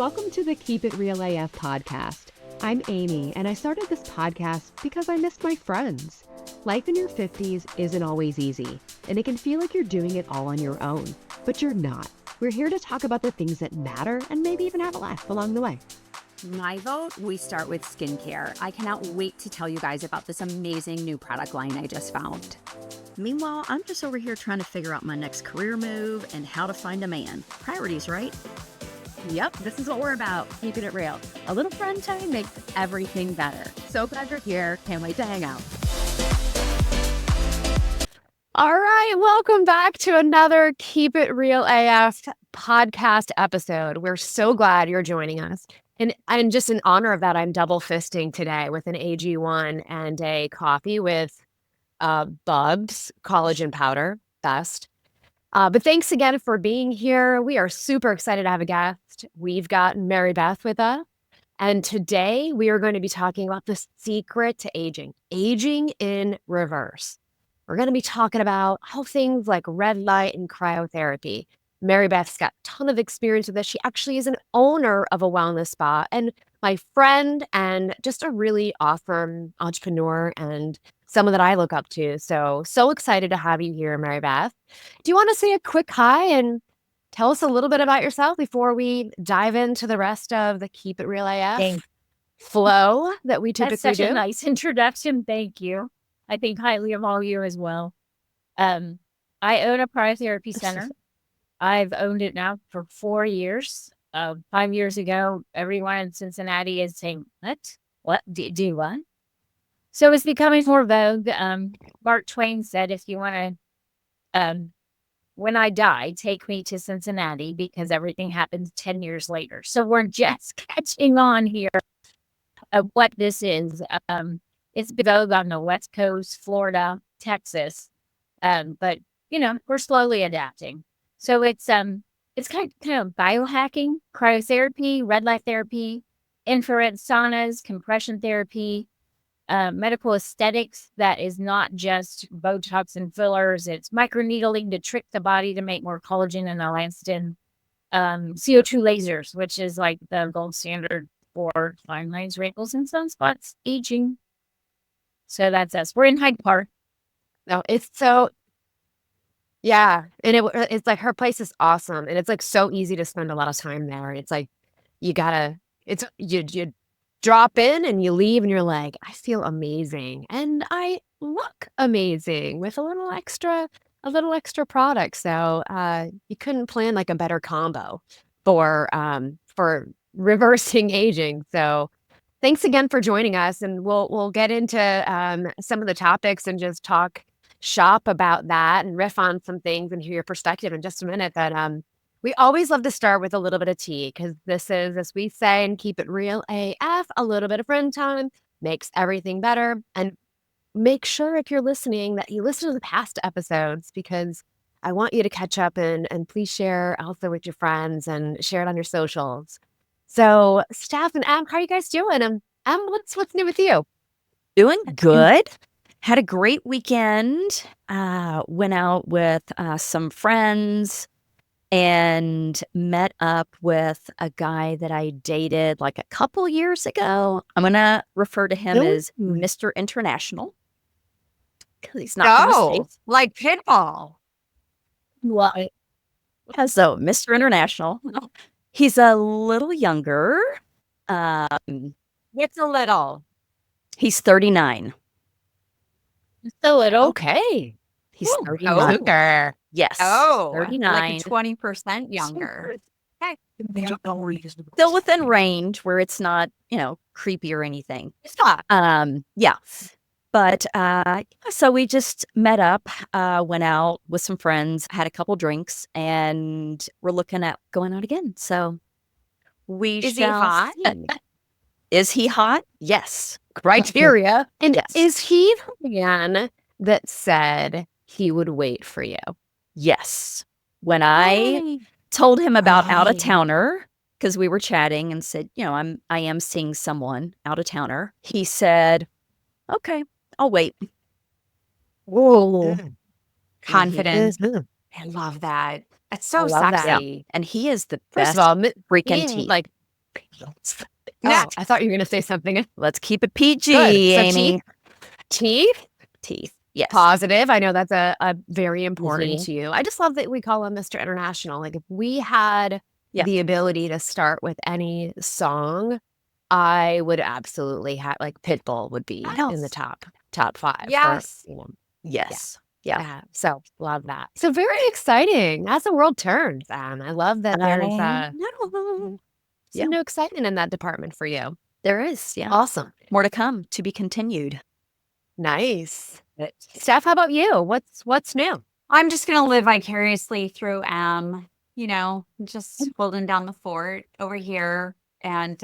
Welcome to the Keep It Real AF podcast. I'm Amy, and I started this podcast because I missed my friends. Life in your 50s isn't always easy, and it can feel like you're doing it all on your own, but you're not. We're here to talk about the things that matter and maybe even have a laugh along the way. My vote, we start with skincare. I cannot wait to tell you guys about this amazing new product line I just found. Meanwhile, I'm just over here trying to figure out my next career move and how to find a man. Priorities, right? Yep, this is what we're about, keeping it real. A little friend time makes everything better. So glad you're here. Can't wait to hang out. All right, welcome back to another Keep It Real AF podcast episode. We're so glad you're joining us. And just in honor of that, I'm double fisting today with an AG1 and a coffee with Bubs collagen powder, best. But thanks again for being here. We are super excited to have a guest. We've got Mary Beth with us. And today we are going to be talking about the secret to aging in reverse. We're going to be talking about how things like red light and cryotherapy. Mary Beth's got a ton of experience with this. She actually is an owner of a wellness spa and my friend and just a really awesome entrepreneur and someone that I look up to. So excited to have you here, Mary Beth. Do you want to say a quick hi and tell us a little bit about yourself before we dive into the rest of the Keep It Real AF flow that we typically do? That's such a nice introduction. Thank you. I think highly of all you as well. I own a cryotherapy center. I've owned it now for 4 years. 5 years ago, everyone in Cincinnati is saying, what? Do what? So it's becoming more vogue. Mark Twain said, if you want to, when I die, take me to Cincinnati because everything happens 10 years later. So we're just catching on here of what this is. It's been vogue on the West Coast, Florida, Texas. But, we're slowly adapting. So it's kind of biohacking, cryotherapy, red light therapy, infrared saunas, compression therapy, medical aesthetics that is not just Botox and fillers. It's microneedling to trick the body to make more collagen and elastin. CO2 lasers, which is like the gold standard for fine lines, wrinkles, and sunspots aging. So that's us. We're in Hyde Park. No, it's so... Yeah. And it's like her place is awesome. And it's like so easy to spend a lot of time there. It's like you drop in and you leave and you're like, I feel amazing. And I look amazing with a little extra product. So you couldn't plan like a better combo for reversing aging. So thanks again for joining us. And we'll get into some of the topics and just talk shop about that and riff on some things and hear your perspective in just a minute. But we always love to start with a little bit of tea because this is, as we say, and Keep It Real AF, a little bit of friend time makes everything better. And make sure if you're listening that you listen to the past episodes because I want you to catch up and please share also with your friends and share it on your socials. So Stef and Em, how are you guys doing? Em, what's new with you? Doing good. Had a great weekend. Went out with some friends and met up with a guy that I dated like a couple years ago. I'm going to refer to him as Mr. International because he's not from the States. Like Pitbull. Well, So Mr. International. He's a little younger. It's a little. He's 39. just a little. Okay. He's Ooh, 39. older. Yes. Oh, 39. like 20% younger. Okay. Still within range where it's not, creepy or anything. It's not. Yeah. But so we just met up, went out with some friends, had a couple drinks, and we're looking at going out again. So we Is he shall hot? see. Is he hot? Yes. Criteria. And Yes. is he the man that said he would wait for you? Yes. When I told him about out of towner, because we were chatting and said, I am seeing someone out of towner. He said, okay, I'll wait. Whoa. Confidence. Mhm. I love that. That's so I love that. sexy. And he is the First best of all, freaking being tea. like Oh, I thought you were going to say something. Let's keep it PG, Good. So Amy. teeth? Teeth. Yes. Positive. I know that's a very important Mhm. to you. I just love that we call him Mr. International. Like if we had Yeah. the ability to start with any song, I would absolutely have like Pitbull would be in the top 5. Yes. For, you know, Yes. Yeah. so love that. So very exciting as the world turns. I love that there's No. some Yeah. new excitement in that department for you. There is. Yeah. Awesome. More to come, to be continued. Nice. Steph, how about you? What's new? I'm just going to live vicariously through just holding down the fort over here and,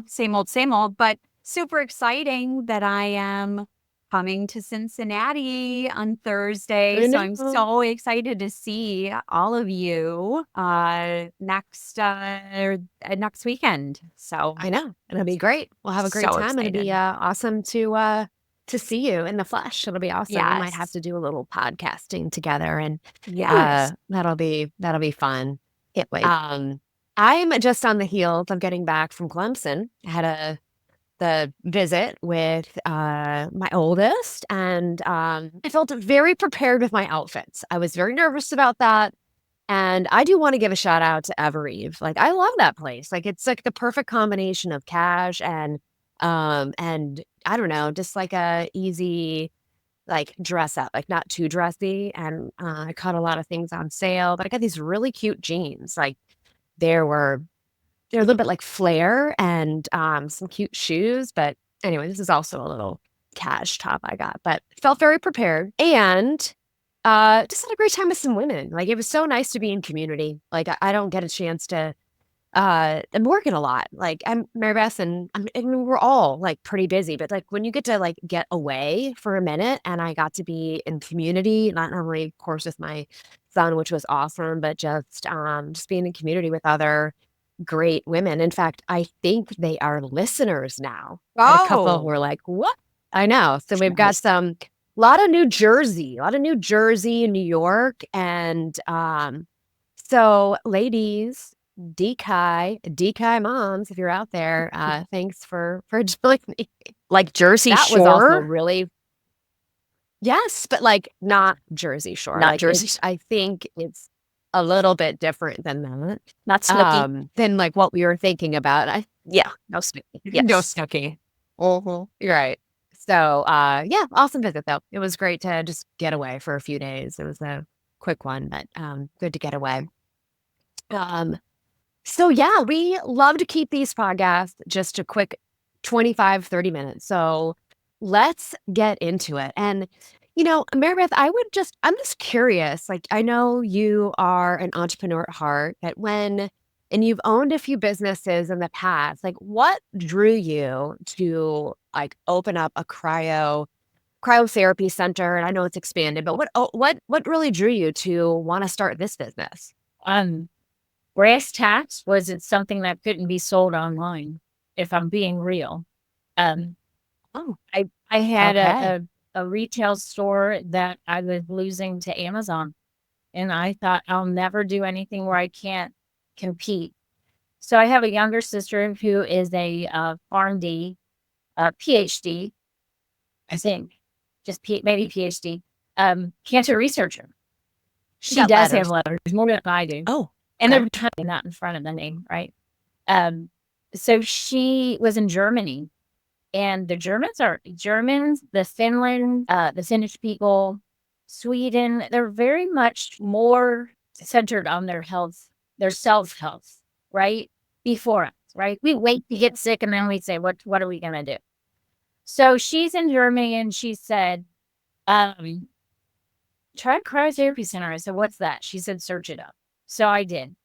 same old, but super exciting that I am coming to Cincinnati on Thursday. I So I'm know. so excited to see all of you next weekend. So I know. It'll be great. We'll have a great So time. It'll be excited. awesome to see you in the flesh. It'll be awesome. We might have Yes. to do a little podcasting together and Yes. that'll be fun. Can't wait. I'm just on the heels of getting back from Clemson. I had the visit with my oldest, and I felt very prepared with my outfits. I was very nervous about that. And I do want to give a shout out to Evereve. Like I love that place. Like it's like the perfect combination of cash and I don't know, just like a easy like dress up, like not too dressy. And I caught a lot of things on sale, but I got these really cute jeans. Like they're a little bit like flare and some cute shoes. But anyway, this is also a little cash top I got, but felt very prepared and just had a great time with some women. Like it was so nice to be in community. Like I don't get a chance to I'm working a lot. Like I'm Mary Beth and I mean, we're all like pretty busy, but like when you get to like get away for a minute and I got to be in community, not only of course with my son, which was awesome, but just being in community with other great women. In fact, I think they are listeners now. And a couple were like, "What?" I know. So we've got a lot of New Jersey, New York, and so ladies, DKI moms, if you're out there, thanks for joining me. Like Jersey That was also Shore? really yes, but like not Jersey Shore. Not Like Jersey it's, I think it's a little bit different than that. Not Snooki. Than like what we were thinking about. Yeah. No Snooki. Yes. No Snooki. You're right. So yeah, awesome visit though. It was great to just get away for a few days. It was a quick one, but good to get away. So yeah, we love to keep these podcasts just a quick 25, 30 minutes. So let's get into it. And, Mary Beth, I'm just curious. Like, I know you are an entrepreneur at heart, and you've owned a few businesses in the past. Like, what drew you to like open up a cryotherapy center? And I know it's expanded, but what really drew you to want to start this business? Brass tacks was it something that couldn't be sold online, if I'm being real. I had Okay. a retail store that I was losing to Amazon, and I thought I'll never do anything where I can't compete. So I have a younger sister who is a PharmD, PhD, I think, just maybe PhD, cancer researcher. She got does letters. have letters, more than I do. Oh. And okay. they're cutting that in front of the name, right? So she was in Germany, and the Germans, the Finland, the Finnish people, Sweden, they're very much more centered on their health, their self-health, right? Before us, right? We wait to get sick and then we say, what are we going to do? So she's in Germany and she said, try cryotherapy center. I said, what's that? She said, search it up. So I did.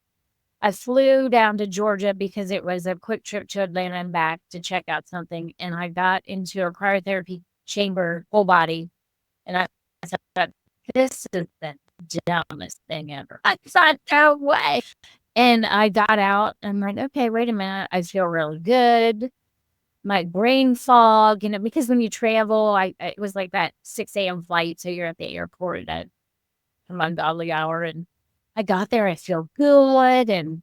I flew down to Georgia because it was a quick trip to Atlanta and back to check out something. And I got into a cryotherapy chamber, full body. And I said, this is the dumbest thing ever. I thought, no way. And I got out. And I'm like, okay, wait a minute. I feel really good. My brain fog, because when you travel, it was like that 6 a.m. flight. So you're at the airport at an ungodly hour. And I got there, I feel good, and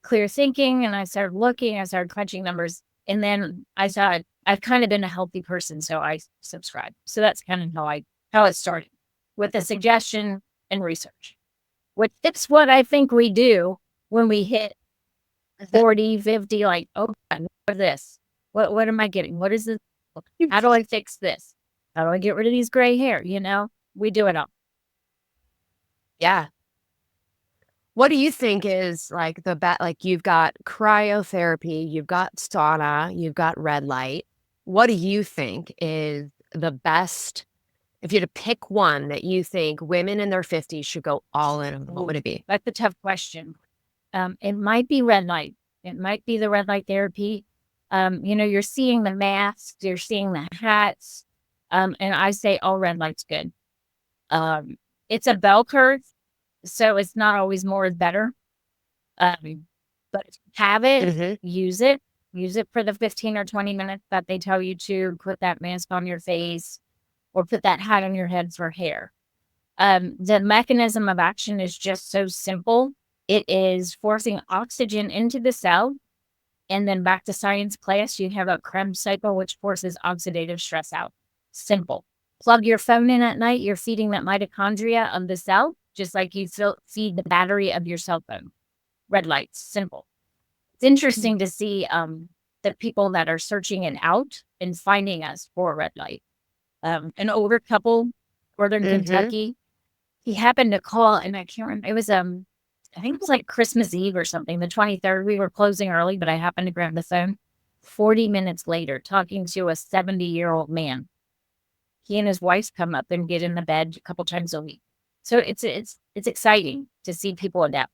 clear thinking and I started looking, I started crunching numbers. And then I thought I've kind of been a healthy person. So I subscribed. So that's kind of how it started with the suggestion and research, which it's what I think we do when we hit 40, 50, like, oh, God, what is this? What am I getting? What is this? How do I fix this? How do I get rid of these gray hair? We do it all. Yeah. What do you think is like like you've got cryotherapy, you've got sauna, you've got red light. What do you think is the best, if you had to pick one that you think women in their 50s should go all in on, what would it be? That's a tough question. It might be red light. It might be the red light therapy. You're seeing the masks, you're seeing the hats. And I say all red light's good. It's a bell curve, so it's not always more is better. But have it, use it for the 15 or 20 minutes that they tell you to put that mask on your face or put that hat on your head for hair. The mechanism of action is just so simple. It is forcing oxygen into the cell. And then back to science class, you have a Krebs cycle, which forces oxidative stress out. Simple. Plug your phone in at night. You're feeding that mitochondria of the cell, just like you feed the battery of your cell phone. Red lights, simple. It's interesting to see the people that are searching it out and finding us for red light. An older couple, Northern Kentucky, he happened to call, and I can't remember. It was I think it was like Christmas Eve or something, the 23rd. We were closing early, but I happened to grab the phone. 40 minutes later, talking to a 70-year-old man. He and his wife come up and get in the bed a couple times a week. So it's exciting to see people adapt.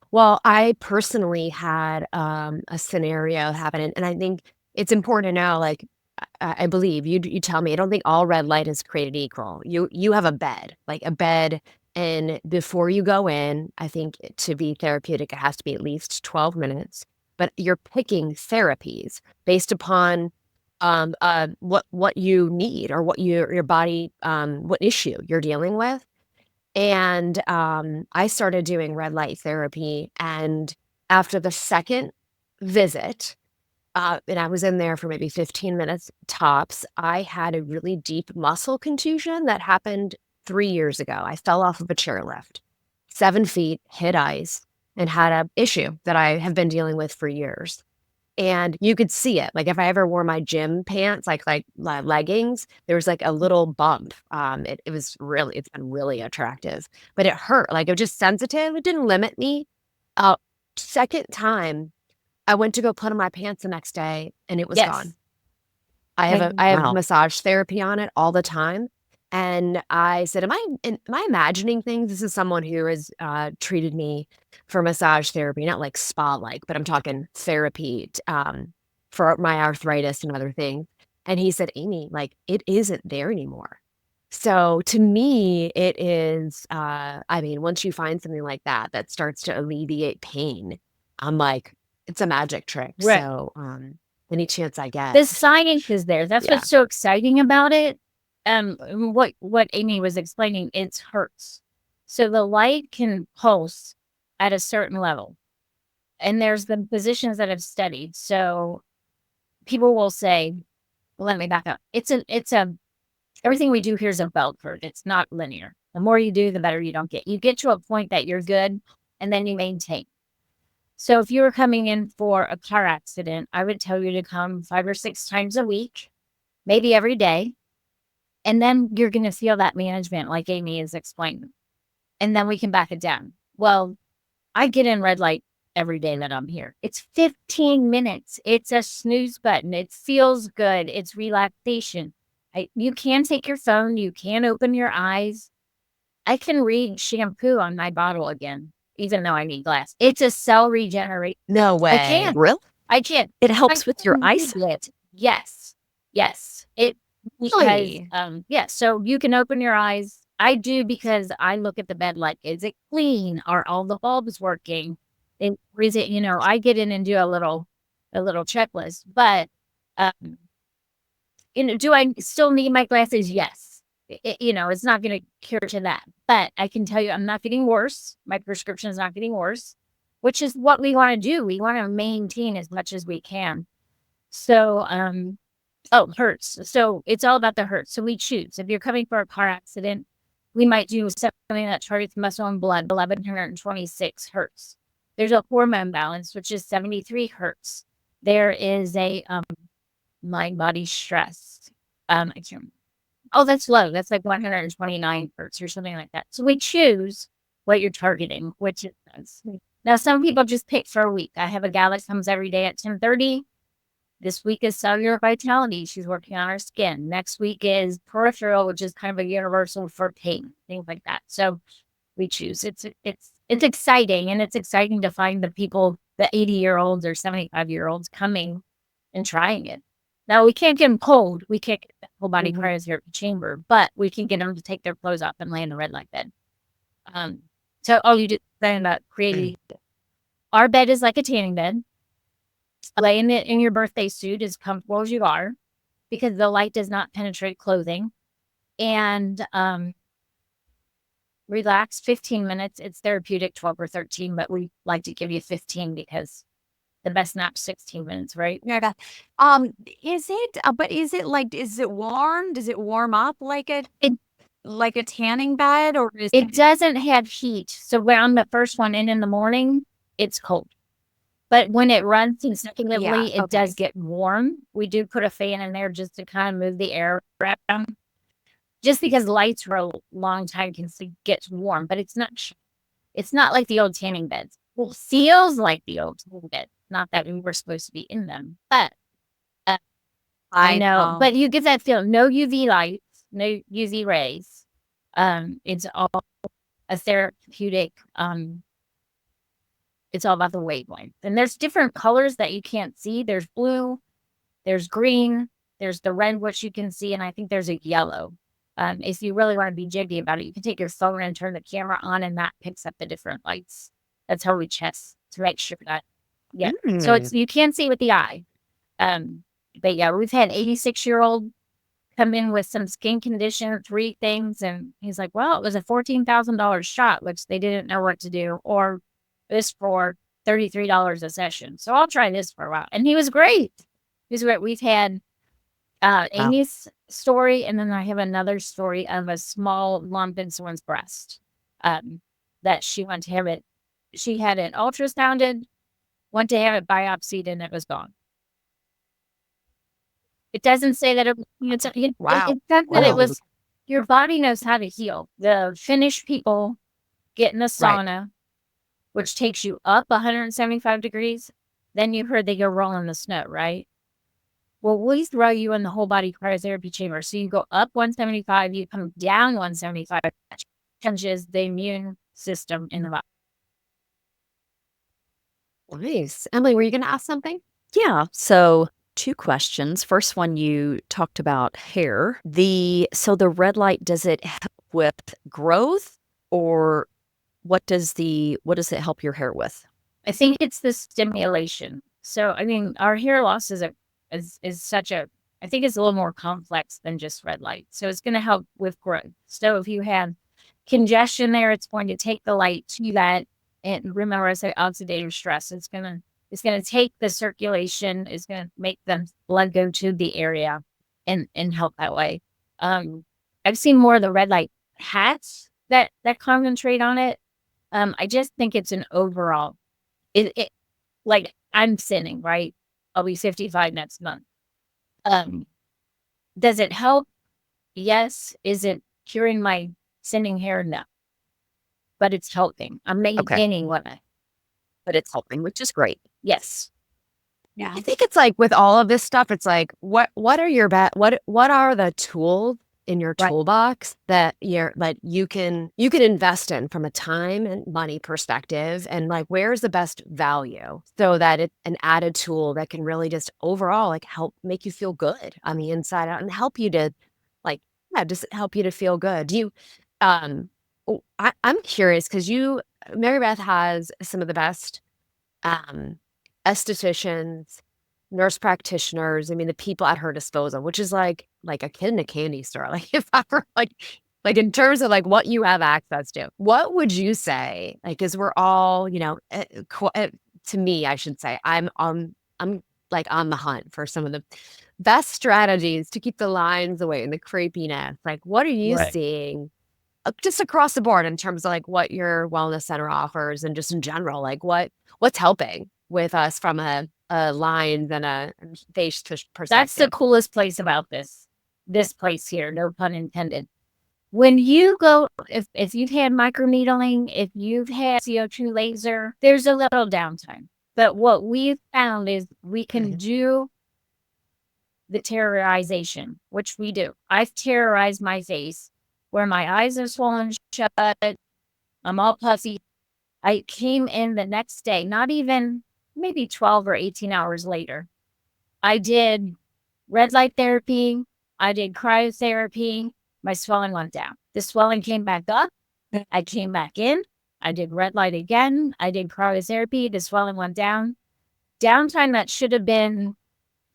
Well, I personally had a scenario happen, and I think it's important to know, like, I believe you tell me, I don't think all red light is created equal. You have a bed, and before you go in, I think to be therapeutic, it has to be at least 12 minutes. But you're picking therapies based upon what you need or what your body, what issue you're dealing with. And I started doing red light therapy, and after the second visit, and I was in there for maybe 15 minutes tops, I had a really deep muscle contusion that happened 3 years ago. I fell off of a chairlift, 7 feet, hit ice, and had an issue that I have been dealing with for years. And you could see it. Like if I ever wore my gym pants, like leggings, there was like a little bump. It's been really attractive, but it hurt. Like it was just sensitive. It didn't limit me. Second time, I went to go put on my pants the next day, and it was gone. I have massage therapy on it all the time. And I said, am I imagining things? This is someone who has treated me for massage therapy, not like spa-like, but I'm talking therapy for my arthritis and other things. And he said, Amy, like, it isn't there anymore. So to me, it is, once you find something like that starts to alleviate pain, I'm like, it's a magic trick. Right. So any chance I get. The science is there. That's what's so exciting about it. What Amy was explaining, it's hertz. So the light can pulse at a certain level. And there's the physicians that have studied. So people will say, well, let me back up. Everything we do here is a bell curve. It's not linear. The more you do, the better you don't get. You get to a point that you're good, and then you maintain. So if you were coming in for a car accident, I would tell you to come 5 or 6 times a week, maybe every day. And then you're going to feel that management like Amy is explaining. And then we can back it down. Well, I get in red light every day that I'm here. It's 15 minutes. It's a snooze button. It feels good. It's relaxation. You can take your phone. You can open your eyes. I can read shampoo on my bottle again, even though I need glass. It's a cell regenerate. No way. I can. Really? I can. It helps with your eyesight. Yes. Really? Because, so you can open your eyes. I do because I look at the bed like, is it clean? Are all the bulbs working? And is it, I get in and do a little checklist. But, do I still need my glasses? Yes. It's not going to cure to that. But I can tell you I'm not getting worse. My prescription is not getting worse. which is what we want to do. We want to maintain as much as we can. So, hertz. So it's all about the hertz. So we choose. If you're coming for a car accident, we might do something that targets muscle and blood, 1126 hertz. There's a hormone balance, which is 73 hertz. There is a mind body stress. I can't. Oh, that's low. That's like 129 hertz or something like that. So we choose what you're targeting, which is now some people just pick for a week. I have a gal that comes every day at 10:30. This week is cellular vitality. She's working on her skin. Next week is peripheral, which is kind of a universal for pain, things like that. So we choose. It's exciting, and it's exciting to find the people, the 80-year-olds or 75-year-olds coming and trying it. Now we can't get them cold. We can't get the whole body cryotherapy chamber, but we can get them to take their clothes off and lay in the red light bed. So you just saying about creating. Our bed is like a tanning bed. Laying it in your birthday suit as comfortable as you are, because the light does not penetrate clothing. And relax 15 minutes. It's therapeutic 12 or 13, but we like to give you 15 because the best nap's 16 minutes, right? Yeah, Beth. Is it warm? Does it warm up like a tanning bed, or is it doesn't have heat? So when I'm the first one in the morning, it's cold. But when it runs consecutively, it does get warm. We do put a fan in there just to kind of move the air around. Just because lights for a long time can get warm, but it's not like the old tanning beds. Well, feels like the old tanning bed. Not that we were supposed to be in them, but I know. But you get that feel. No UV lights, no UV rays. It's all a therapeutic. It's all about the wavelength. And there's different colors that you can't see. There's blue, there's green, there's the red, which you can see, and I think there's a yellow. If you really want to be jiggy about it, you can take your phone and turn the camera on, and that picks up the different lights. That's how we test to make sure that, So you can see with the eye. But yeah, we've had 86-year-old come in with some skin condition, 3 things, and he's like, well, it was a $14,000 shot, which they didn't know what to do, or this for $33 a session. So I'll try this for a while. And he was great. We've had Amy's story, and then I have another story of a small lump in someone's breast that she went to have it. She had it ultrasounded, went to have it biopsied, and it was gone. It doesn't say that it says that it was, your body knows how to heal. The Finnish people get in the sauna, which takes you up 175 degrees. Then you heard they go roll in the snow, right? Well, we throw you in the whole body cryotherapy chamber. So you go up 175, you come down 175, which changes the immune system in the body. Nice. Emily, were you going to ask something? Yeah. So 2 questions. First one, you talked about hair. So the red light, does it help with growth, or what does it help your hair with? I think it's the stimulation. So, I mean, our hair loss is such a, I think it's a little more complex than just red light. So it's going to help with growth. So if you have congestion there, it's going to take the light to that. And remember, I said oxidative stress. It's going to take the circulation. It's going to make the blood go to the area and help that way. I've seen more of the red light hats that concentrate on it. I just think it's an overall, it like I'm sinning, right? I'll be 55 next month. Does it help? Yes. Is it curing my thinning hair? No. But it's helping. I'm maintaining But it's helping, which is great. Yes. Yeah. I think it's like with all of this stuff, it's like, what are your what are the tools in your toolbox that you can invest in from a time and money perspective, and like where's the best value, so that it's an added tool that can really just overall like help make you feel good on the inside out and help you to just help you to feel good. Do you I'm curious because Mary Beth has some of the best estheticians, nurse practitioners. I mean, the people at her disposal, which is like a kid in a candy store. Like if I were like like in terms of like what you have access to, what would you say? Like, cause we're all, to me, I should say, I'm like on the hunt for some of the best strategies to keep the lines away and the creepiness. Like, what are you Right. seeing just across the board in terms of like what your wellness center offers and just in general, like what's helping with us from a lines and a face perspective? That's the coolest place about this place here, no pun intended. When you go, if you've had microneedling, if you've had CO2 laser, there's a little downtime. But what we've found is we can do the terrorization, which we do. I've terrorized my face where my eyes are swollen shut. I'm all puffy. I came in the next day, not even maybe 12 or 18 hours later. I did red light therapy. I did cryotherapy. My swelling went down. The swelling came back up. I came back in. I did red light again. I did cryotherapy. The swelling went down. Downtime that should have been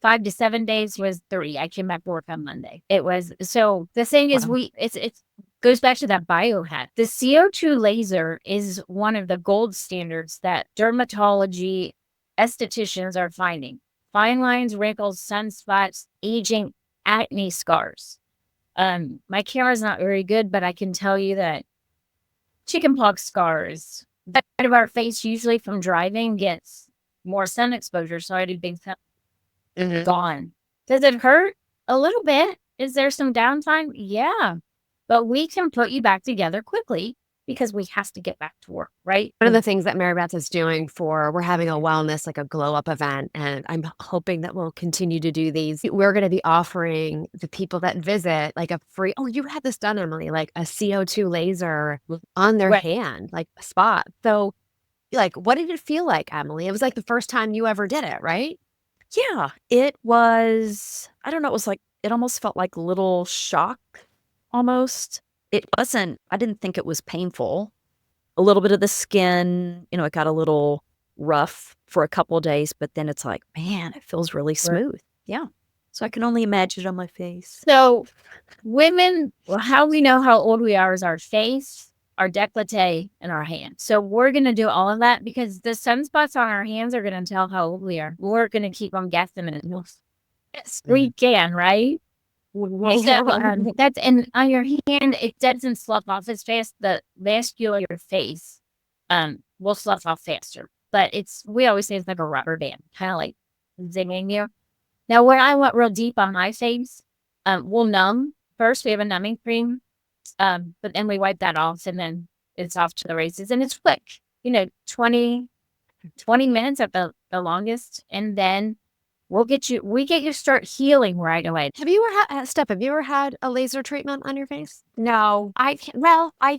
5 to 7 days was 3. I came back to work on Monday. It was, so the thing is, it goes back to that biohack. The CO2 laser is one of the gold standards that dermatology estheticians are finding. Fine lines, wrinkles, sunspots, aging, acne scars. My camera's not very good, but I can tell you that chickenpox scars, that part of our face usually from driving gets more sun exposure. So I do big sun. Gone. Does it hurt? A little bit. Is there some downtime? Yeah. But we can put you back together quickly because we have to get back to work, right? One of the things that Mary Beth is doing we're having a wellness, like a glow up event, and I'm hoping that we'll continue to do these. We're going to be offering the people that visit like a free, oh, you had this done, Emily, like a CO2 laser on their hand, like a spot. So like, what did it feel like, Emily? It was like the first time you ever did it, right? Yeah, it was, I don't know, it was like, it almost felt like a little shock almost. It wasn't, I didn't think it was painful. A little bit of the skin, it got a little rough for a couple of days, but then it's like, man, it feels really smooth. Yeah. So I can only imagine it on my face. So women, how we know how old we are is our face, our décolleté, and our hands. So we're going to do all of that because the sunspots on our hands are going to tell how old we are. We're going to keep them guessing it. Yes, we can, right? So, that's, and on your hand, it doesn't slough off as fast. The vascular face will slough off faster. But we always say it's like a rubber band, kind of like zinging you. Now, when I went real deep on my face, we'll numb. First, we have a numbing cream. But then we wipe that off and then it's off to the races and it's quick, 20 minutes at the longest. And then we get you start healing right away. Have you ever had, Steph, have you ever had a laser treatment on your face? No, I've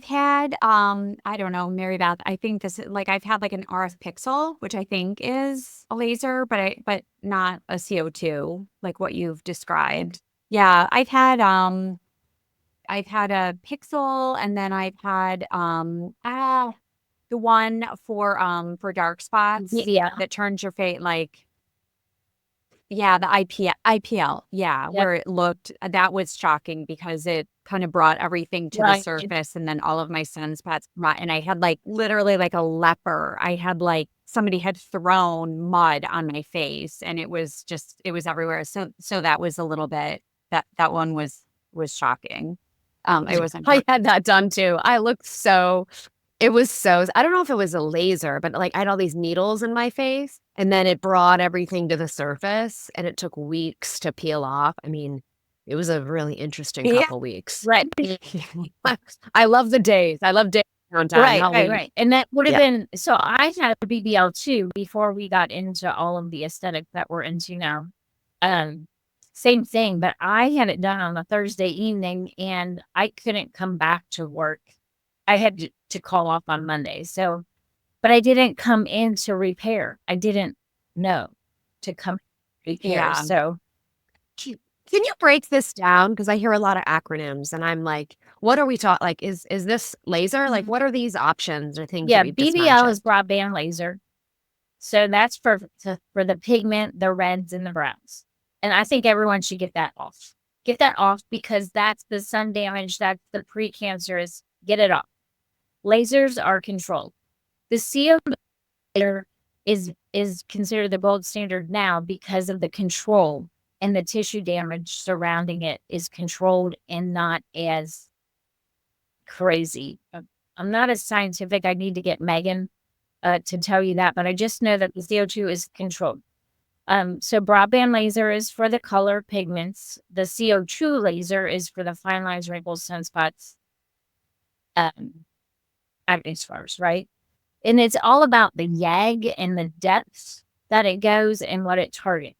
had, I don't know, Mary Beth, I think I've had like an RF pixel, which I think is a laser, but not a CO2, like what you've described. Yeah, I've had a pixel, and then I've had the one for dark spots. Yeah. That turns your face like, yeah, the IPL. Yeah, Yep. where it looked, that was shocking because it kind of brought everything to the surface, and then all of my sunspots, and I had like literally like a leper. I had like somebody had thrown mud on my face, and it was everywhere. So that was a little bit, that one was shocking. I had that done too. I don't know if it was a laser, but like I had all these needles in my face and then it brought everything to the surface and it took weeks to peel off. I mean, it was a really interesting couple weeks. Right. I love the days. I love days on time. Right. And that would have been, so I had a BBL too before we got into all of the aesthetics that we're into now. Same thing, but I had it done on a Thursday evening and I couldn't come back to work. I had to call off on Monday. So, but I didn't come in to repair. I didn't know to come repair. Yeah. So Can you break this down? Because I hear a lot of acronyms and I'm like, what are we talking? Like, is this laser? Like, what are these options or things? yeah, that we've just BBL mentioned? is broadband laser. So that's for the pigment, the reds and the browns. And I think everyone should get that off. Get that off, because that's the sun damage. That's the precancerous. Get it off. Lasers are controlled. The CO laser is considered the gold standard now because of the control, and the tissue damage surrounding it is controlled and not as crazy. I'm not as scientific. I need to get Megan to tell you that, but I just know that the CO2 is controlled. So broadband laser is for the color pigments. The CO2 laser is for the fine lines, wrinkles, sunspots, acne scars, right? And it's all about the YAG and the depths that it goes and what it targets.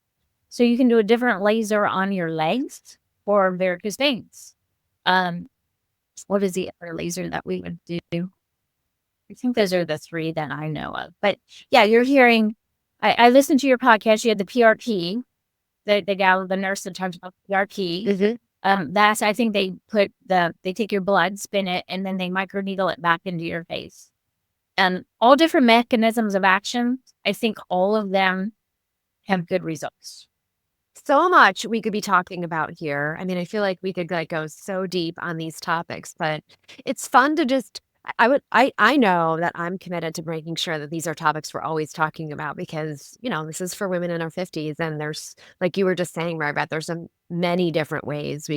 So you can do a different laser on your legs for varicose veins. What is the other laser that we would do? I think those are the three that I know of. But yeah, you're hearing, I listened to your podcast. You had the PRP, the gal, the nurse that talks about PRP. That's, I think they take your blood, spin it, and then they microneedle it back into your face. And all different mechanisms of action. I think all of them have good results. So much we could be talking about here. I mean, I feel like we could go so deep on these topics, but it's fun to just, I know that I'm committed to making sure that these are topics we're always talking about, because, this is for women in our 50s. And there's, like you were just saying, Margaret, there's many different ways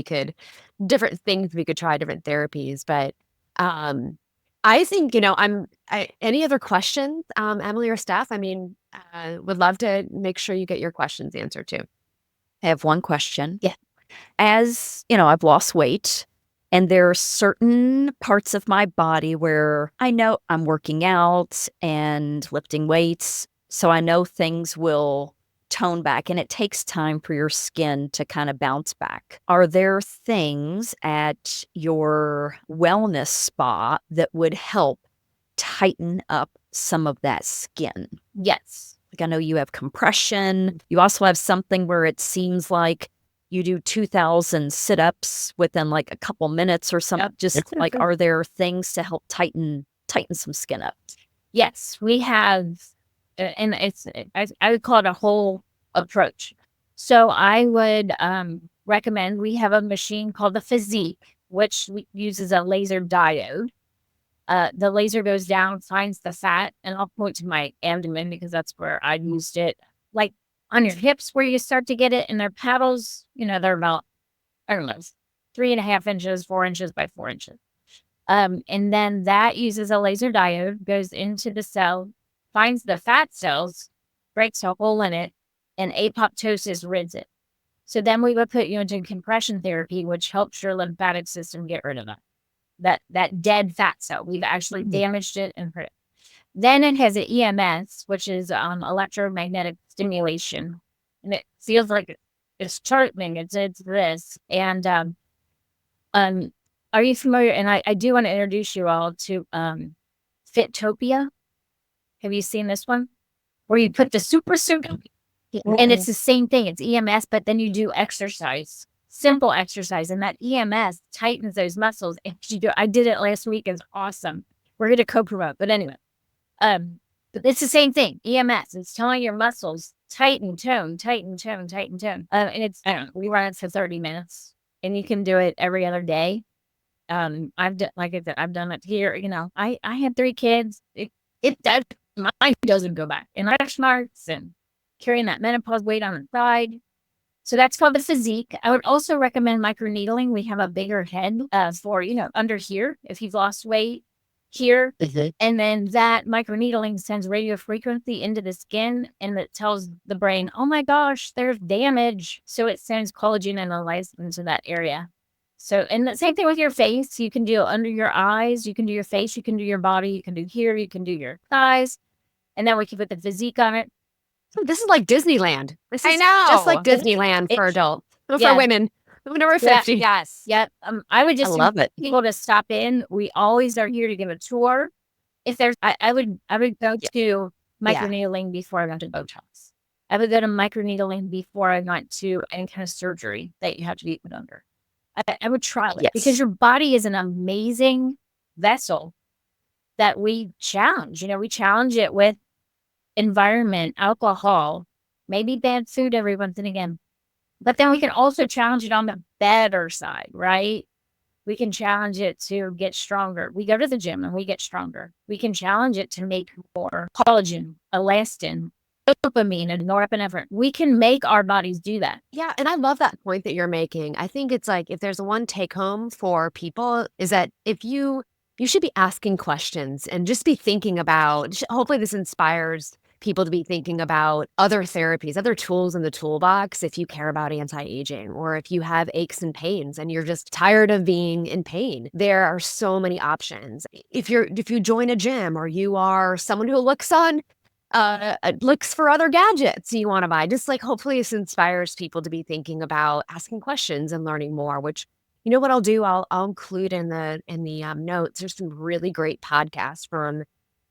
different things we could try, different therapies. But I think, any other questions, Emily or Steph? I mean, would love to make sure you get your questions answered too. I have one question. Yeah. As I've lost weight, and there are certain parts of my body where I know I'm working out and lifting weights, so I know things will tone back, and it takes time for your skin to kind of bounce back. Are there things at your wellness spa that would help tighten up some of that skin? Yes. Like, I know you have compression. You also have something where it seems like you do 2,000 sit-ups within like a couple minutes or something. Yep. Just like, are there things to help tighten some skin up? Yes, we have, and I would call it a whole approach. So I would recommend, we have a machine called the Physique, which uses a laser diode. The laser goes down, finds the fat, and I'll point to my abdomen because that's where I used it. Like on your hips where you start to get it, and their paddles, they're about, I don't know, 3.5 inches, 4 inches by 4 inches. And then that uses a laser diode, goes into the cell, finds the fat cells, breaks a hole in it, and apoptosis rids it. So then we would put you into compression therapy, which helps your lymphatic system get rid of that dead fat cell. We've actually damaged it and hurt it. Then it has an EMS, which is electromagnetic stimulation, and it feels like it's charming. It's this. And are you familiar? And I do want to introduce you all to Fitopia. Have you seen this one? Where you put the super suit on, and it's the same thing. It's EMS, but then you do exercise. Simple exercise, and that EMS tightens those muscles. And I did it last week. It's awesome. We're going to co-promote, but anyway, but it's the same thing. EMS, it's telling your muscles tighten, tone, tighten, tone, tighten, tone. And it's, I don't know, we run it for 30 minutes, and you can do it every other day. I've done, like I said, I've done it here. I had 3 kids. It does, mine doesn't go back, and I'm smart and carrying that menopause weight on the side. So that's called the Physique. I would also recommend microneedling. We have a bigger head for, under here, if you've lost weight here. And then that microneedling sends radio frequency into the skin, and it tells the brain, oh my gosh, there's damage. So it sends collagen and elastin into that area. So, and the same thing with your face. You can do under your eyes, you can do your face, you can do your body, you can do here, you can do your thighs. And then we can put the Physique on it. This is like Disneyland. This is I know. just like Disneyland for adults, for women over 50. Yes. Yep. I would just love it. people to stop in. We always are here to give a tour. If there's, I would go to microneedling before I went to Botox. I would go to microneedling before I went to any kind of surgery that you have to be put under. I would try it because your body is an amazing vessel that we challenge. We challenge it with environment, alcohol, maybe bad food every once and again. But then we can also challenge it on the better side, right? We can challenge it to get stronger. We go to the gym and we get stronger. We can challenge it to make more collagen, elastin, dopamine, and norepinephrine. We can make our bodies do that. Yeah, and I love that point that you're making. I think it's like if there's one take home for people is that if you should be asking questions and just be thinking about hopefully this inspires people to be thinking about other therapies, other tools in the toolbox if you care about anti-aging or if you have aches and pains and you're just tired of being in pain. There are so many options. If you join a gym or you are someone who looks for other gadgets you want to buy. Just like hopefully this inspires people to be thinking about asking questions and learning more, which you know what I'll do? I'll include in the notes. There's some really great podcasts from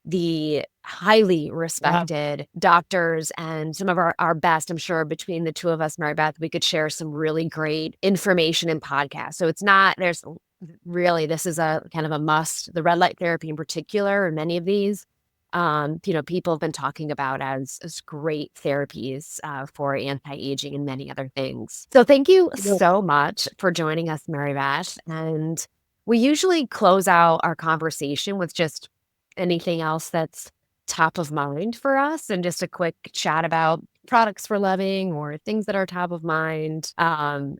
the highly respected doctors and some of our best. I'm sure between the two of us, Mary Beth, we could share some really great information in podcasts. So this is a kind of a must. The red light therapy in particular, and many of these people have been talking about as great therapies for anti-aging and many other things. So thank you so much for joining us, Mary Beth. And we usually close out our conversation with just anything else that's top of mind for us and just a quick chat about products we're loving or things that are top of mind.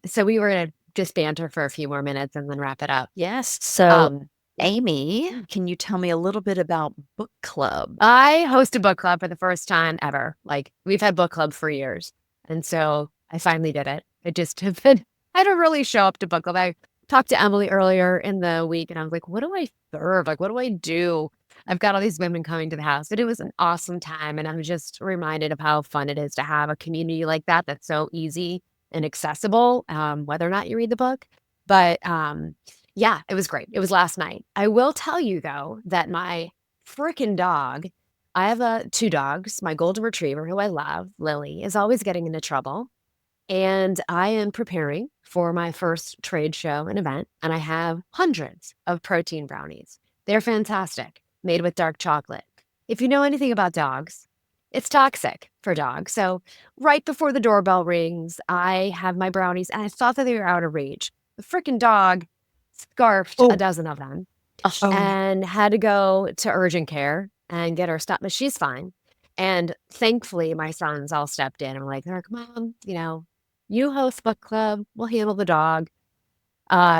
So we were going to just banter for a few more minutes and then wrap it up. Yes. So Amy, can you tell me a little bit about book club? I host a book club for the first time ever. Like we've had book club for years. And so I finally did it. I don't really show up to book club. I talked to Emily earlier in the week and I was like, what do I serve? Like, what do I do? I've got all these women coming to the house, but it was an awesome time. And I'm just reminded of how fun it is to have a community like that. That's so easy and accessible, whether or not you read the book. But yeah, it was great. It was last night. I will tell you though, that my freaking dog, I have two dogs, my golden retriever, who I love, Lily, is always getting into trouble. And I am preparing for my first trade show and event, and I have hundreds of protein brownies. They're fantastic, made with dark chocolate. If you know anything about dogs, it's toxic for dogs. So right before the doorbell rings, I have my brownies, and I thought that they were out of reach. The freaking dog scarfed a dozen of them and had to go to urgent care and get her stopped, but she's fine. And thankfully, my sons all stepped in and were like, Mom, you host book club, we'll handle the dog.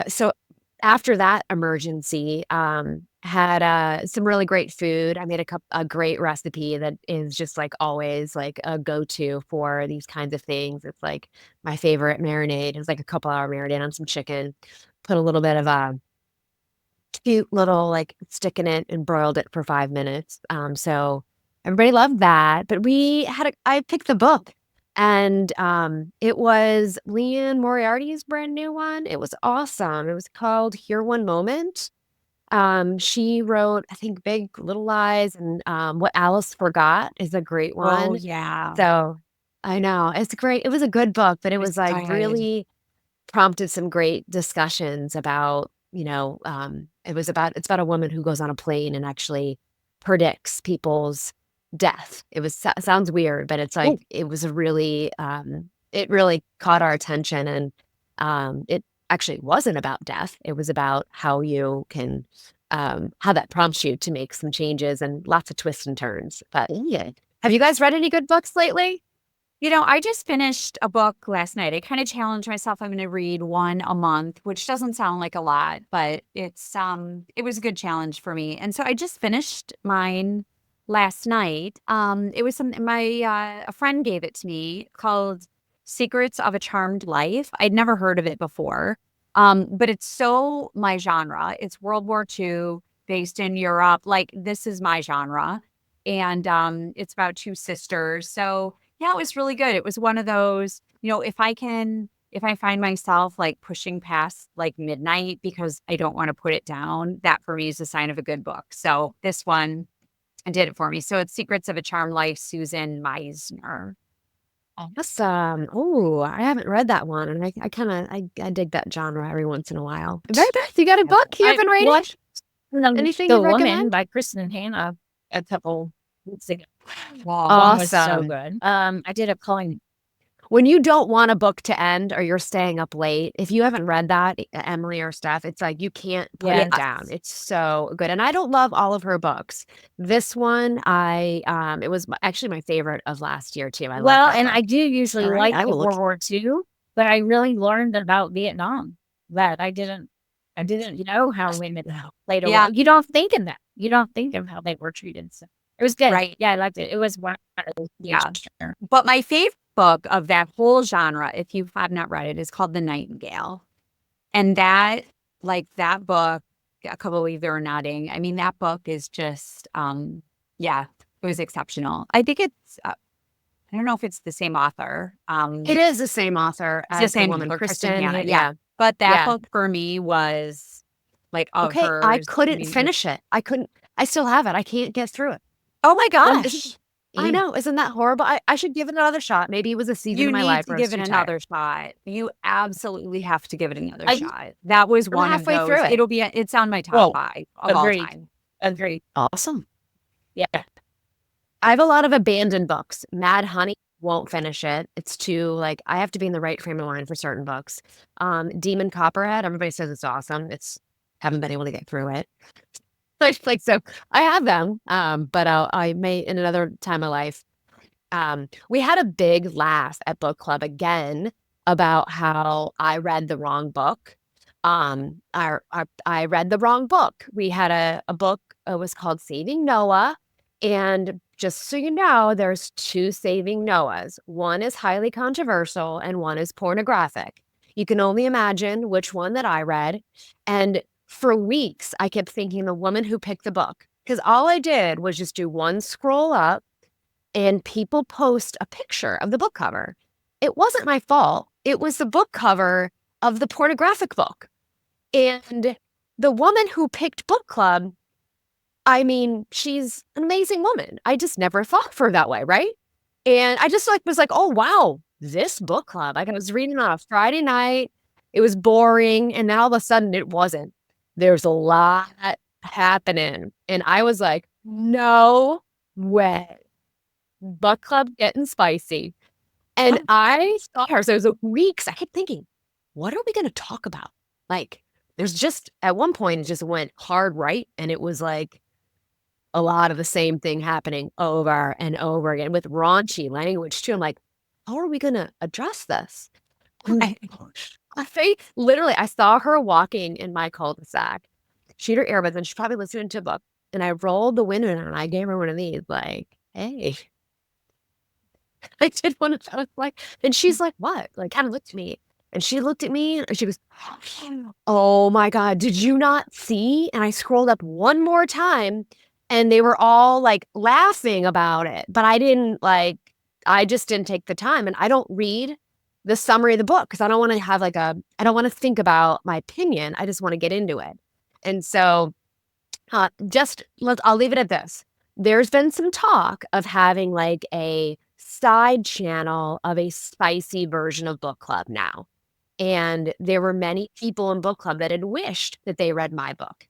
So after that emergency, had some really great food. I made a great recipe that is just like always like a go-to for these kinds of things. It's like my favorite marinade. It's like a couple hour marinade on some chicken. Put a little bit of a cute little like stick in it and broiled it for 5 minutes. So everybody loved that. But I picked the book. And it was Leanne Moriarty's brand new one. It was awesome. It was called Here One Moment. She wrote, I think, Big Little Lies and What Alice Forgot is a great one. Oh, yeah. So I know it's great. It was a good book, but it was like really prompted some great discussions about, it's about a woman who goes on a plane and actually predicts people's death. Sounds weird, but it's like it was it really caught our attention, and it actually wasn't about death. It was about how you can how that prompts you to make some changes and lots of twists and turns. But have you guys read any good books lately? I just finished a book last night. I kind of challenged myself. I'm going to read one a month, which doesn't sound like a lot, but it was a good challenge for me. And so I just finished mine last night. It was something a friend gave it to me called Secrets of a Charmed Life. I'd never heard of it before. But it's so my genre. It's World War II based in Europe. Like this is my genre. And it's about two sisters. So yeah, it was really good. It was one of those, if I find myself like pushing past like midnight because I don't want to put it down, that for me is a sign of a good book. So this one did it for me. So it's Secrets of a Charmed Life, Susan Meisner. Awesome. Oh, I haven't read that one. And I dig that genre every once in a while. Mary Beth, you got a book you've been reading? Anything The you Woman recommend? by Kristen Hanna a couple weeks ago. Awesome. Was so good. I did a calling. when you don't want a book to end or you're staying up late, if you haven't read that, Emily or Steph, it's like you can't put it down. It's so good. And I don't love all of her books. This one, it was actually my favorite of last year too. I love that and book. I do usually like I will World War II, but I really learned about Vietnam that I didn't know how women played a role. You don't think in that. You don't think of how they were treated. So it was good. Right. Yeah, I liked it. It was one of those. Yeah. But my favorite book of that whole genre, if you have not read it, is called The Nightingale. And that book, a couple of you are nodding. I mean, that book is just, it was exceptional. I think it's, I don't know if it's the same author. It is the same author as the same woman, Kristen Kristen. Hanna. Yeah. But that book for me was like of hers. I couldn't finish it. I still have it. I can't get through it. Oh my gosh. I know. Isn't that horrible? I should give it another shot. Maybe it was a season You of my need life to where I was give it too another tired. shot. You absolutely have to give it another shot. That was one of halfway those. through it. It's on my top 5 of all time. Agreed. Awesome. Yeah. I have a lot of abandoned books. Mad Honey, won't finish it. It's too I have to be in the right frame of mind for certain books. Demon Copperhead, everybody says it's awesome. Haven't been able to get through it. So I have them, but I may in another time of life. We had a big laugh at book club again about how I read the wrong book. I read the wrong book. We had a book, it was called Saving Noah. And just so you know, there's 2 Saving Noahs. One is highly controversial and one is pornographic. You can only imagine which one that I read. And for weeks, I kept thinking the woman who picked the book, because all I did was just do one scroll up and people post a picture of the book cover. It wasn't my fault. It was the book cover of the pornographic book. And the woman who picked book club, I mean, she's an amazing woman. I just never thought of her that way, right? And I just was like, oh, wow, this book club. I was reading on a Friday night. It was boring. And then all of a sudden it wasn't. There's a lot happening. And I was like, no way. Book club getting spicy. And I saw her. So it was weeks. I kept thinking, what are we going to talk about? There's just, at one point, it just went hard right. And it was like a lot of the same thing happening over and over again with raunchy language too. I'm like, how are we going to address this? I saw her walking in my cul-de-sac. She had her earbuds and she's probably listening to a book. And I rolled the window down and I gave her one of these, hey. I did one of those, and she's like, what? Kind of looked at me. And she looked at me and she goes, oh my God, did you not see? And I scrolled up one more time and they were all laughing about it. But I didn't I just didn't take the time. And I don't read the summary of the book because I don't want to have I don't want to think about my opinion. I just want to get into it. And so I'll leave it at this. There's been some talk of having a side channel of a spicy version of book club now. And there were many people in book club that had wished that they read my book.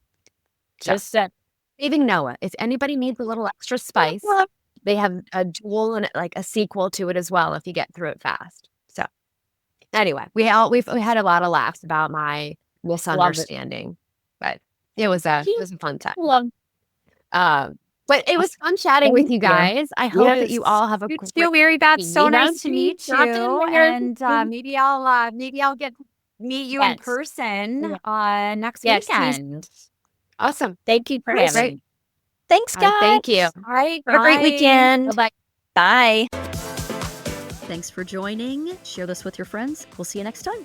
Just said, Saving Noah. If anybody needs a little extra spice, they have a dual and a sequel to it as well if you get through it fast. So anyway, we had a lot of laughs about my misunderstanding, but it was a fun time. But it was fun chatting with you guys. I hope that you all have a great Mary Beth. So nice to meet you. And maybe I'll meet you in person next weekend. Awesome. Thank you for having me. Thanks, guys. Thank you. All right. Have a great weekend. Bye. Bye. Thanks for joining. Share this with your friends. We'll see you next time.